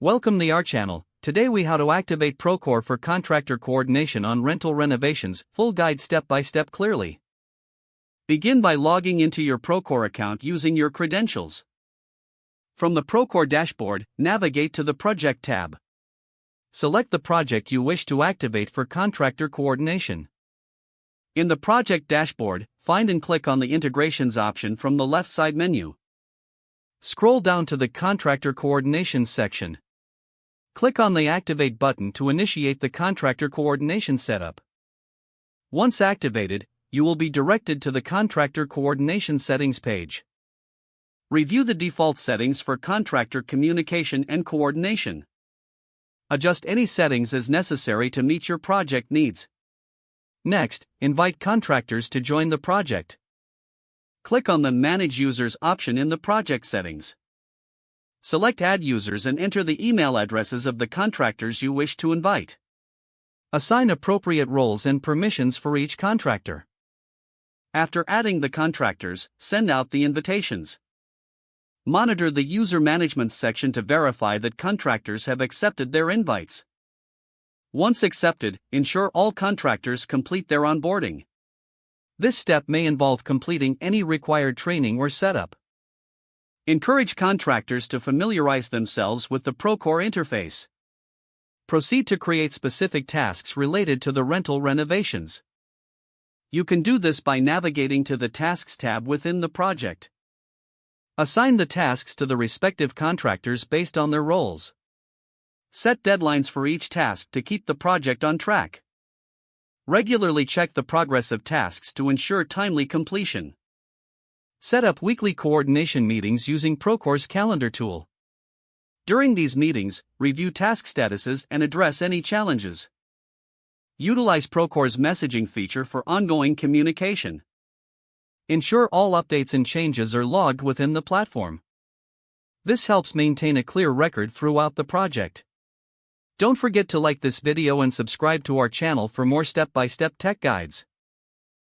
Welcome to our channel. Today we how to activate Procore for contractor coordination on rental renovations, full guide step by step clearly. Begin by logging into your Procore account using your credentials. From the Procore dashboard, navigate to the Project tab. Select the project you wish to activate for contractor coordination. In the Project dashboard, find and click on the Integrations option from the left side menu. Scroll down to the Contractor Coordination section. Click on the Activate button to initiate the contractor coordination setup. Once activated, you will be directed to the Contractor Coordination Settings page. Review the default settings for contractor communication and coordination. Adjust any settings as necessary to meet your project needs. Next, invite contractors to join the project. Click on the Manage Users option in the project settings. Select Add Users and enter the email addresses of the contractors you wish to invite. Assign appropriate roles and permissions for each contractor. After adding the contractors, send out the invitations. Monitor the User Management section to verify that contractors have accepted their invites. Once accepted, ensure all contractors complete their onboarding. This step may involve completing any required training or setup. Encourage contractors to familiarize themselves with the Procore interface. Proceed to create specific tasks related to the rental renovations. You can do this by navigating to the Tasks tab within the project. Assign the tasks to the respective contractors based on their roles. Set deadlines for each task to keep the project on track. Regularly check the progress of tasks to ensure timely completion. Set up weekly coordination meetings using Procore's calendar tool. During these meetings, review task statuses and address any challenges. Utilize Procore's messaging feature for ongoing communication. Ensure all updates and changes are logged within the platform. This helps maintain a clear record throughout the project. Don't forget to like this video and subscribe to our channel for more step-by-step tech guides.